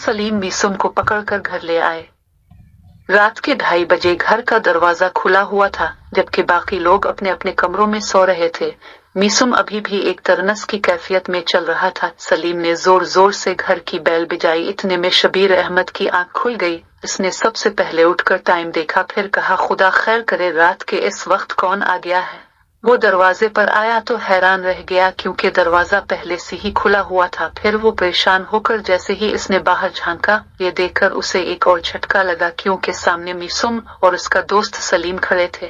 सलीम मीसुम को पकड़कर घर ले आए। रात के 2:30 बजे घर का दरवाजा खुला हुआ था, जबकि बाकी लोग अपने अपने कमरों में सो रहे थे। मीसुम अभी भी एक तरनस की कैफियत में चल रहा था। सलीम ने जोर जोर से घर की बेल बजाई। इतने में शबीर अहमद की आंख खुल गई। उसने सबसे पहले उठकर टाइम देखा, फिर कहा, खुदा खैर करे, रात के इस वक्त कौन आ गया है। वो दरवाजे पर आया तो हैरान रह गया, क्योंकि दरवाजा पहले से ही खुला हुआ था। फिर वो परेशान होकर जैसे ही इसने बाहर झांका, ये देखकर उसे एक और झटका लगा, क्योंकि सामने मीसुम और उसका दोस्त सलीम खड़े थे।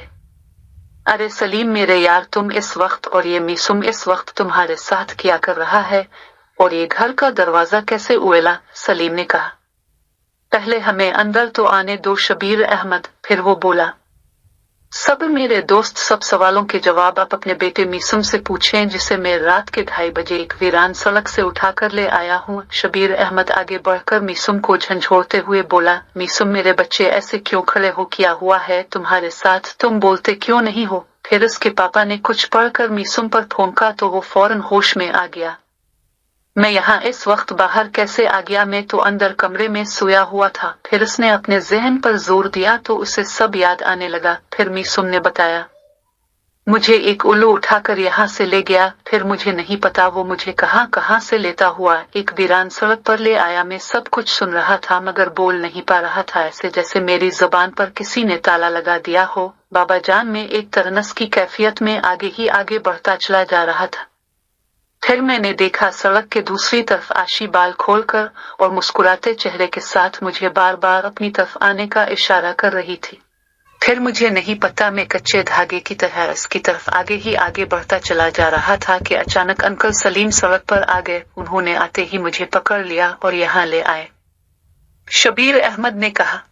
अरे सलीम मेरे यार, तुम इस वक्त और ये मीसुम इस वक्त तुम्हारे साथ क्या कर रहा है, और ये घर का दरवाजा कैसे उड़ेला। सलीम ने कहा, पहले हमें अंदर तो आने दो शबीर अहमद। फिर वो बोला, सब मेरे दोस्त, सब सवालों के जवाब आप अपने बेटे मीसुम से पूछें, जिसे मैं रात के 2:30 बजे एक वीरान सड़क से उठाकर ले आया हूँ। शबीर अहमद आगे बढ़कर मीसुम को झंझोड़ते हुए बोला, मीसुम मेरे बच्चे ऐसे क्यों खड़े हो, क्या हुआ है तुम्हारे साथ, तुम बोलते क्यों नहीं हो। फिर उसके पापा ने कुछ पढ़कर मीसुम पर फौंका तो वो फौरन होश में आ गया। मैं यहाँ इस वक्त बाहर कैसे आ गया, मैं तो अंदर कमरे में सोया हुआ था। फिर उसने अपने जहन पर जोर दिया तो उसे सब याद आने लगा। फिर मीसुम ने बताया, मुझे एक उल्लू उठाकर यहाँ से ले गया, फिर मुझे नहीं पता वो मुझे कहाँ कहाँ से लेता हुआ एक वीरान सड़क पर ले आया। मैं सब कुछ सुन रहा था मगर बोल नहीं पा रहा था, ऐसे जैसे मेरी जुबान पर किसी ने ताला लगा दिया हो। बाबा जान में एक तरनस की कैफियत में आगे ही आगे बढ़ता चला जा रहा था। फिर मैंने देखा सड़क के दूसरी तरफ आशी बाल खोलकर और मुस्कुराते चेहरे के साथ मुझे बार बार अपनी तरफ आने का इशारा कर रही थी। फिर मुझे नहीं पता, मैं कच्चे धागे की तरह इसकी तरफ आगे ही आगे बढ़ता चला जा रहा था कि अचानक अंकल सलीम सड़क पर आ गए। उन्होंने आते ही मुझे पकड़ लिया और यहाँ ले आए। शबीर अहमद ने कहा,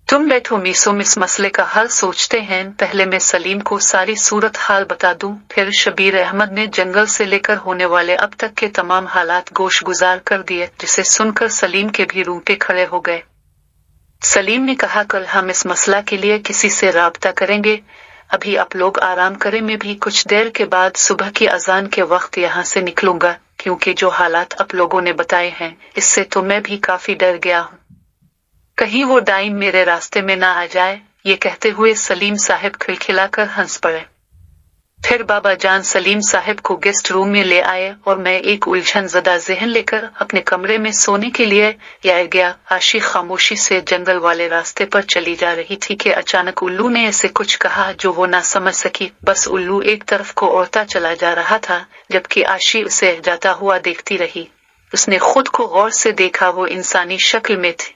तुम बैठो मीसुम, इस मसले का हल सोचते हैं। पहले मैं सलीम को सारी सूरत हाल बता दूं। फिर शबीर अहमद ने जंगल से लेकर होने वाले अब तक के तमाम हालात गोश गुजार कर दिए, जिसे सुनकर सलीम के भी रूंगटे खड़े हो गए। सलीम ने कहा, कल हम इस मसला के लिए किसी से राब्ता करेंगे। अभी आप लोग आराम करें, मैं भी कुछ देर के बाद सुबह की अजान के वक्त यहाँ से निकलूंगा, क्योंकि जो हालात आप लोगों ने बताए हैं इससे तो मैं भी काफी डर गया हूँ। कहीं वो डाइम मेरे रास्ते में ना आ जाए। ये कहते हुए सलीम साहब खिलखिलाकर हंस पड़े। फिर बाबा जान सलीम साहब को गेस्ट रूम में ले आए और मैं एक उलझन ज़दा ज़हन लेकर अपने कमरे में सोने के लिए गया। आशी खामोशी से जंगल वाले रास्ते पर चली जा रही थी कि अचानक उल्लू ने ऐसे कुछ कहा जो वो ना समझ सकी। बस उल्लू एक तरफ को उड़ता चला जा रहा था, जबकि आशी उसे जाता हुआ देखती रही। उसने खुद को गौर से देखा, वो इंसानी शक्ल में थी।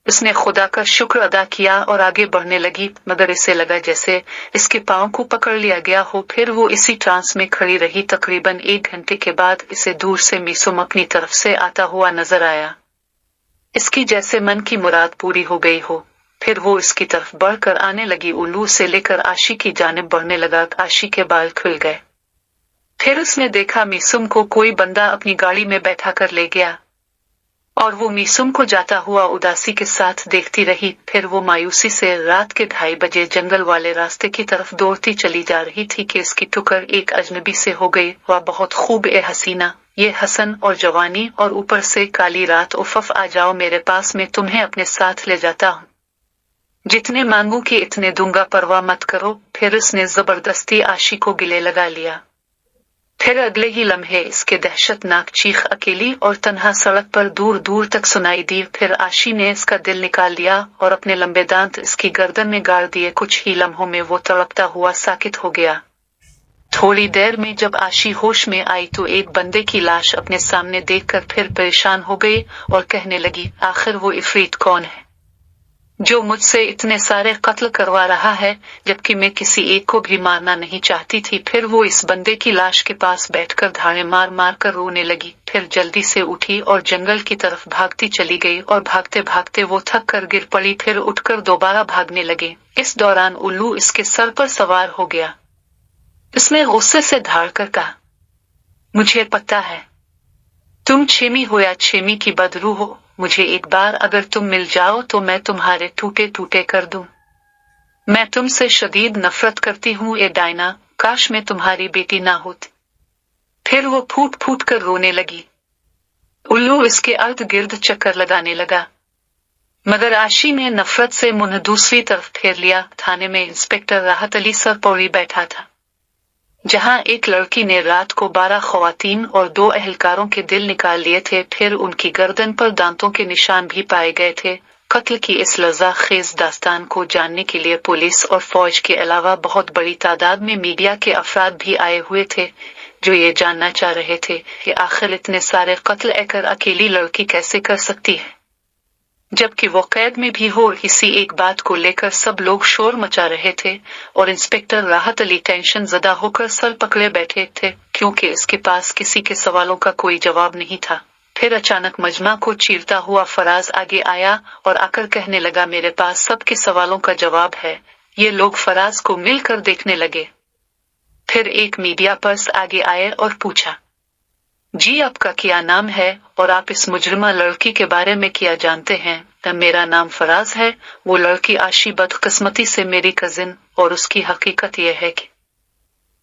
उसने खुदा का शुक्र अदा किया और आगे बढ़ने लगी, मगर इसे लगा जैसे इसके पांव को पकड़ लिया गया हो। फिर वो इसी ट्रांस में खड़ी रही। तकरीबन 1 घंटे के बाद इसे दूर से मीसुम अपनी तरफ से आता हुआ नजर आया। इसकी जैसे मन की मुराद पूरी हो गई हो। फिर वो इसकी तरफ बढ़कर आने लगी। उल्लू से लेकर आशी की जानिब बढ़ने लगा। आशी के बाल खुल गए। फिर उसने देखा मीसुम को कोई बंदा अपनी गाड़ी में बैठा कर ले गया और वो मीसुम को जाता हुआ उदासी के साथ देखती रही। फिर वो मायूसी से रात के 2:30 बजे जंगल वाले रास्ते की तरफ दौड़ती चली जा रही थी कि इसकी टुकर एक अजनबी से हो गई। वह बहुत खूब ए हसीना, ये हसन और जवानी और ऊपर से काली रात। उफ़, आ जाओ मेरे पास, मैं तुम्हें अपने साथ ले जाता हूँ। जितने मांगू कि इतने दूंगा, परवाह मत करो। फिर उसने जबरदस्ती आशी को गिले लगा लिया। फिर अगले ही लम्हे इसके दहशतनाक चीख अकेली और तन्हा सड़क पर दूर दूर तक सुनाई दी। फिर आशी ने इसका दिल निकाल लिया और अपने लंबे दांत इसकी गर्दन में गाड़ दिए। कुछ ही लम्हों में वो तड़पता हुआ साकित हो गया। थोड़ी देर में जब आशी होश में आई तो एक बंदे की लाश अपने सामने देखकर फिर परेशान हो गई और कहने लगी, आखिर वो इफरीत कौन है जो मुझसे इतने सारे कत्ल करवा रहा है, जबकि मैं किसी एक को भी मारना नहीं चाहती थी। फिर वो इस बंदे की लाश के पास बैठकर धाड़े मार मार कर रोने लगी। फिर जल्दी से उठी और जंगल की तरफ भागती चली गई और भागते भागते वो थक कर गिर पड़ी। फिर उठकर दोबारा भागने लगे। इस दौरान उल्लू इसके सर पर सवार हो गया। इसने गुस्से से धाड़ कर कहा, मुझे पता है तुम छेमी हो या छेमी की बदरू हो। मुझे एक बार अगर तुम मिल जाओ तो मैं तुम्हारे टूटे टूटे कर दूं। मैं तुमसे शदीद नफरत करती हूँ ए डायना, काश मैं तुम्हारी बेटी ना होती। फिर वो फूट फूट कर रोने लगी। उल्लू इसके अर्ध गिर्द चक्कर लगाने लगा। मगर आशी ने नफरत से मुंह दूसरी तरफ फेर लिया। थाने में इंस्पेक्टर राहत अली सरपौरी बैठा था, जहां एक लड़की ने रात को 12 खवातीन और 2 अहलकारों के दिल निकाल लिए थे। फिर उनकी गर्दन पर दांतों के निशान भी पाए गए थे। कत्ल की इस लज्जा खेज दास्तान को जानने के लिए पुलिस और फौज के अलावा बहुत बड़ी तादाद में मीडिया के अफराद भी आए हुए थे, जो ये जानना चाह रहे थे कि आखिर इतने सारे कत्ल एक अकेली लड़की कैसे कर सकती है, जबकि वो कैद में भी हो। इसी एक बात को लेकर सब लोग शोर मचा रहे थे और इंस्पेक्टर राहत अली टेंशन ज़दा होकर सर पकड़े बैठे थे, क्योंकि इसके पास किसी के सवालों का कोई जवाब नहीं था। फिर अचानक मजमा को चीरता हुआ फराज आगे आया और आकर कहने लगा, मेरे पास सबके सवालों का जवाब है। ये लोग फराज को मिलकर देखने लगे। फिर एक मीडिया पर्सन आगे आए और पूछा, जी आपका क्या नाम है और आप इस मुजरिमा लड़की के बारे में क्या जानते हैं? मेरा नाम फराज है। वो लड़की आशी बदकिस्मती से मेरी कजिन, और उसकी हकीकत यह है कि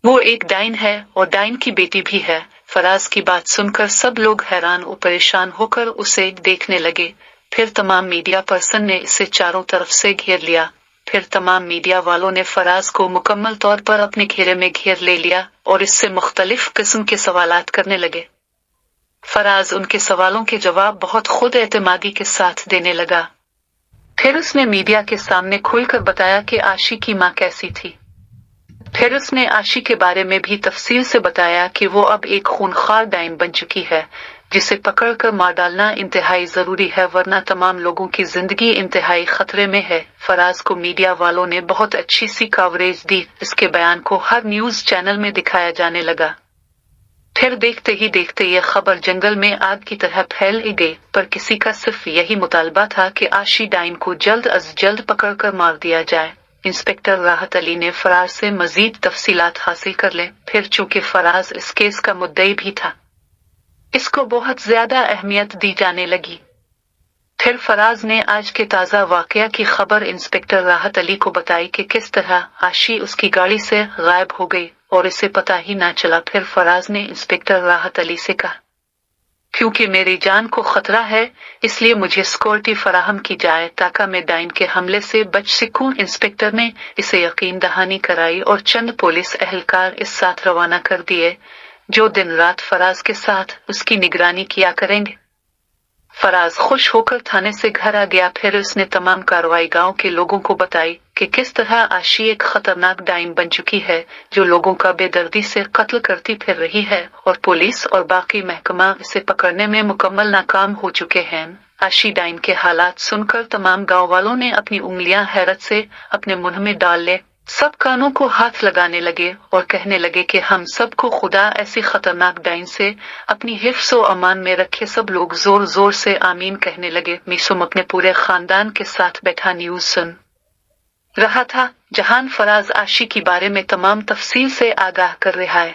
वो एक डाइन है और डाइन की बेटी भी है। फराज की बात सुनकर सब लोग हैरान और परेशान होकर उसे देखने लगे। फिर तमाम मीडिया पर्सन ने इसे चारों तरफ से घेर लिया। फिर तमाम मीडिया वालों ने फराज को मुकम्मल तौर पर अपने घेरे में घेर ले लिया और इससे मुख्तलिफ किस्म के सवालात करने लगे। फराज उनके सवालों के जवाब बहुत खुद एतमादी के साथ देने लगा। फिर उसने मीडिया के सामने खुलकर बताया कि आशी की माँ कैसी थी। फिर उसने आशी के बारे में भी तफसील से बताया कि वो अब एक खूनखार डाइन बन चुकी है, जिसे पकड़कर मार डालना इंतहाई जरूरी है, वरना तमाम लोगों की जिंदगी इंतहाई खतरे में है। फराज को मीडिया वालों ने बहुत अच्छी सी कवरेज दी। इसके बयान को हर न्यूज चैनल में दिखाया जाने लगा। फिर देखते ही देखते ये खबर जंगल में आग की तरह फैल गई, पर किसी का सिर्फ यही मुतालबा था कि आशी डाइन को जल्द अज जल्द पकड़कर मार दिया जाए। इंस्पेक्टर राहत अली ने फराज से मजीद तफसीलात हासिल कर ले। फिर चूंकि फराज इस केस का मुद्दई भी था, इसको बहुत ज्यादा अहमियत दी जाने लगी। फिर फराज ने आज के ताजा वाकया की खबर इंस्पेक्टर राहत अली को बताई कि किस तरह आशी उसकी गाड़ी से गायब हो गई और इसे पता ही ना चला। फिर फराज ने इंस्पेक्टर राहत अली से कहा, क्योंकि मेरी जान को खतरा है, इसलिए मुझे सिक्योरिटी फराहम की जाए ताकि मैं डाइन के हमले से बच सकूं। इंस्पेक्टर ने इसे यकीन दहानी कराई और चंद पुलिस एहलकार इस साथ रवाना कर दिए, जो दिन रात फराज के साथ उसकी निगरानी किया करेंगे। फराज खुश होकर थाने से घर आ गया। फिर उसने तमाम कार्रवाई गांव के लोगों को बताई कि किस तरह आशी एक खतरनाक डाइन बन चुकी है, जो लोगों का बेदर्दी से कत्ल करती फिर रही है, और पुलिस और बाकी महकमा इसे पकड़ने में मुकम्मल नाकाम हो चुके हैं। आशी डाइन के हालात सुनकर तमाम गांव वालों ने अपनी उंगलियां हैरत से अपने मुंह में डाल ले। सब कानों को हाथ लगाने लगे और कहने लगे कि हम सबको खुदा ऐसी खतरनाक डाइन से अपनी हिफ्ज़ व अमान में रखे। सब लोग जोर जोर से आमीन कहने लगे। मिसुम अपने पूरे खानदान के साथ बैठा न्यूज सुन रहा था, जहां फराज आशी के बारे में तमाम तफसील से आगाह कर रहा है।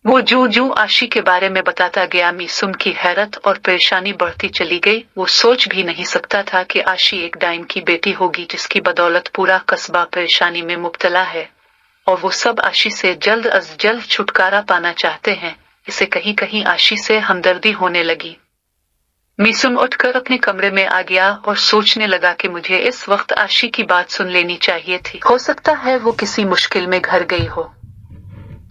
वो जो आशी के बारे में बताता गया, मिसुम की हैरत और परेशानी बढ़ती चली गई। वो सोच भी नहीं सकता था कि आशी एक डाइन की बेटी होगी, जिसकी बदौलत पूरा कस्बा परेशानी में मुब्तला है, और वो सब आशी से जल्द अज जल्द छुटकारा पाना चाहते हैं। इसे कहीं कहीं आशी से हमदर्दी होने लगी। मिसुम उठकर अपने कमरे में आ गया और सोचने लगा कि मुझे इस वक्त आशी की बात सुन लेनी चाहिए थी। हो सकता है वो किसी मुश्किल में घर गई हो।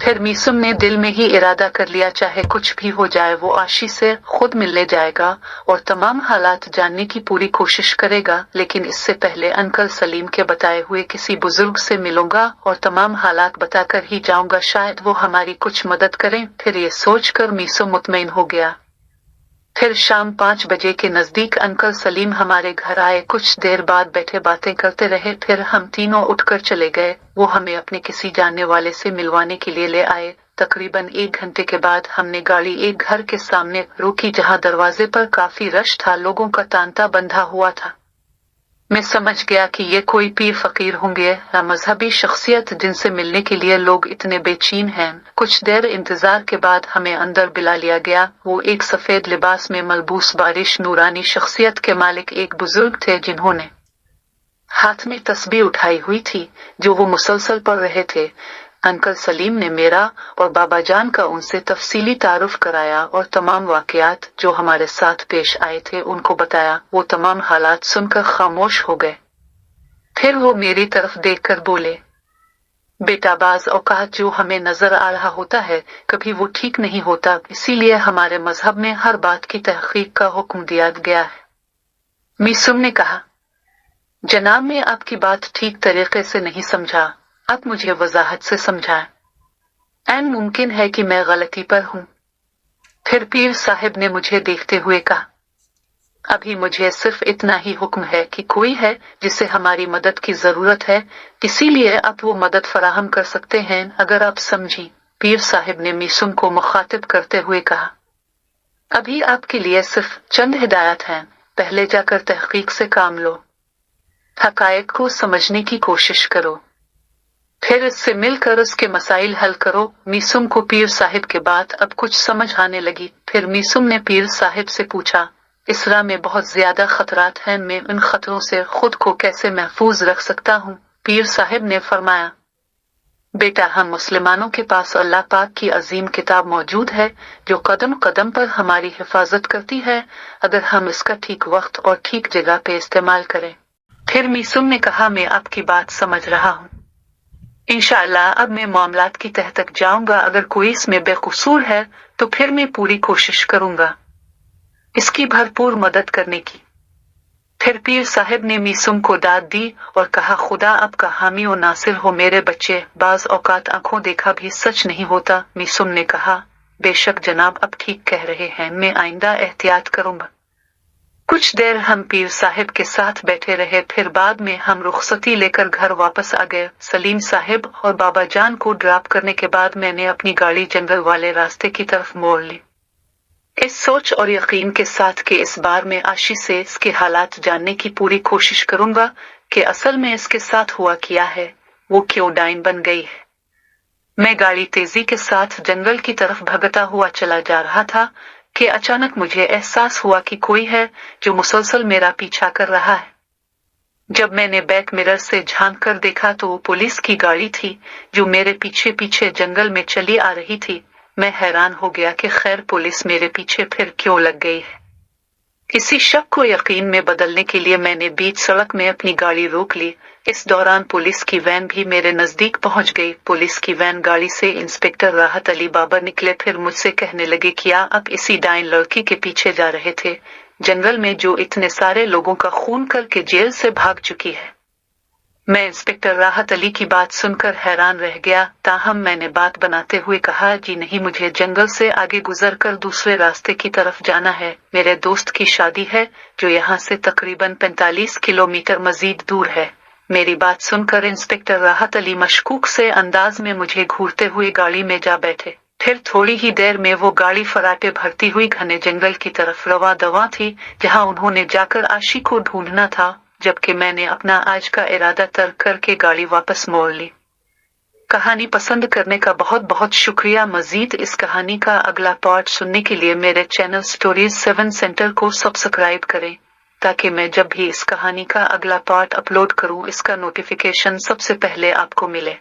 फिर मिसुम ने दिल में ही इरादा कर लिया, चाहे कुछ भी हो जाए वो आशी से खुद मिलने जाएगा और तमाम हालात जानने की पूरी कोशिश करेगा। लेकिन इससे पहले अंकल सलीम के बताए हुए किसी बुजुर्ग से मिलूंगा और तमाम हालात बताकर ही जाऊंगा, शायद वो हमारी कुछ मदद करें। फिर ये सोचकर मिसुम मुतमईन हो गया। फिर शाम 5 बजे के नजदीक अंकल सलीम हमारे घर आए। कुछ देर बाद बैठे बातें करते रहे। फिर हम तीनों उठकर चले गए। वो हमें अपने किसी जानने वाले से मिलवाने के लिए ले आए। तकरीबन 1 घंटे के बाद हमने गाड़ी एक घर के सामने रोकी, जहां दरवाजे पर काफी रश था, लोगों का तांता बंधा हुआ था। मैं समझ गया कि ये कोई पीर फकीर होंगे या मजहबी शख्सियत जिनसे मिलने के लिए लोग इतने बेचैन हैं। कुछ देर इंतजार के बाद हमें अंदर बुला लिया गया। वो एक सफेद लिबास में मलबूस बारिश नूरानी शख्सियत के मालिक एक बुजुर्ग थे, जिन्होंने हाथ में तस्बीह उठाई हुई थी, जो वो मुसलसल पढ़ रहे थे। अंकल सलीम ने मेरा और बाबा जान का उनसे तफसीली तारुफ कराया और तमाम वाकयात जो हमारे साथ पेश आए थे उनको बताया। वो तमाम हालात सुनकर खामोश हो गए। फिर वो मेरी तरफ देखकर बोले, बेटा, बाज़ औकात जो हमें नजर आ रहा होता है कभी वो ठीक नहीं होता, इसीलिए हमारे मजहब में हर बात की तहकीक का हुक्म दिया गया है। मीसुम ने कहा, जनाब, मैं आपकी बात ठीक तरीके से नहीं समझा, आप मुझे वजाहत से समझाएं। ऐन मुमकिन है कि मैं गलती पर हूं। फिर पीर साहिब ने मुझे देखते हुए कहा, अभी मुझे सिर्फ इतना ही हुक्म है कि कोई है जिसे हमारी मदद की जरूरत है, इसीलिए आप वो मदद फराहम कर सकते हैं अगर आप समझी। पीर साहिब ने मीसुम को मुखातिब करते हुए कहा, अभी आपके लिए सिर्फ चंद हिदायत हैं, पहले जाकर तहकीक से काम लो, हकायक को समझने की कोशिश करो, फिर इससे मिलकर उसके मसाइल हल करो। मीसुम को पीर साहिब के बाद अब कुछ समझ आने लगी। फिर मीसुम ने पीर साहिब से पूछा, इस राह में बहुत ज्यादा खतरात हैं, मैं इन खतरों से खुद को कैसे महफूज रख सकता हूँ? पीर साहिब ने फरमाया, बेटा, हम मुसलमानों के पास अल्लाह पाक की अजीम किताब मौजूद है जो कदम कदम पर हमारी हिफाजत करती है, अगर हम इसका ठीक वक्त और ठीक जगह पे इस्तेमाल करें। फिर मीसुम ने कहा, मैं आपकी बात समझ रहा हूँ, इंशाअल्लाह अब मैं मामलात की तह तक जाऊंगा, अगर कोई इसमें बेकसूर है तो फिर मैं पूरी कोशिश करूंगा इसकी भरपूर मदद करने की। फिर पीर साहिब ने मीसुम को दाद दी और कहा, खुदा आपका हामी और नासिर हो मेरे बच्चे, बाज औकात आंखों देखा भी सच नहीं होता। मीसुम ने कहा, बेशक जनाब, आप ठीक कह रहे हैं, मैं आइंदा एहतियात करूंगा। कुछ देर हम पीर साहिब के साथ बैठे रहे, फिर बाद में हम रुखसती लेकर घर वापस आ गए। सलीम साहिब और बाबा जान को ड्रॉप करने के बाद मैंने अपनी गाड़ी जंगल वाले रास्ते की तरफ मोड़ ली, इस सोच और यकीन के साथ कि इस बार मैं आशी से इसके हालात जानने की पूरी कोशिश करूंगा कि असल में इसके साथ हुआ क्या है, वो क्यों डाइन बन गई है। मैं गाड़ी तेजी के साथ जंगल की तरफ भगता हुआ चला जा रहा था कि अचानक मुझे एहसास हुआ कि कोई है जो मुसलसल मेरा पीछा कर रहा है। जब मैंने बैक मिरर से झांक कर देखा तो वो पुलिस की गाड़ी थी जो मेरे पीछे पीछे जंगल में चली आ रही थी। मैं हैरान हो गया कि खैर पुलिस मेरे पीछे फिर क्यों लग गई है। इसी शक को यकीन में बदलने के लिए मैंने बीच सड़क में अपनी गाड़ी रोक ली। इस दौरान पुलिस की वैन भी मेरे नजदीक पहुंच गई। पुलिस की वैन गाड़ी से इंस्पेक्टर राहत अली बाबर निकले, फिर मुझसे कहने लगे, क्या आप इसी डाइन लड़की के पीछे जा रहे थे, जंगल में जो इतने सारे लोगों का खून करके जेल से भाग चुकी है? मैं इंस्पेक्टर राहत अली की बात सुनकर हैरान रह गया, ताहम मैंने बात बनाते हुए कहा, जी नहीं, मुझे जंगल से आगे गुजरकर दूसरे रास्ते की तरफ जाना है, मेरे दोस्त की शादी है जो यहाँ से तकरीबन 45 किलोमीटर मजीद दूर है। मेरी बात सुनकर इंस्पेक्टर राहत अली मशकूक से अंदाज में मुझे घूरते हुए गाड़ी में जा बैठे। फिर थोड़ी ही देर में वो गाड़ी फराटे भरती हुई घने जंगल की तरफ रवा दवा थी, जहाँ उन्होंने जाकर आशी को ढूंढना था, जबकि मैंने अपना आज का इरादा तर्क करके गाड़ी वापस मोड़ ली। कहानी पसंद करने का बहुत बहुत शुक्रिया। मजीद इस कहानी का अगला पार्ट सुनने के लिए मेरे चैनल स्टोरीज 7 सेंटर को सब्सक्राइब करें, ताकि मैं जब भी इस कहानी का अगला पार्ट अपलोड करूं इसका नोटिफिकेशन सबसे पहले आपको मिले।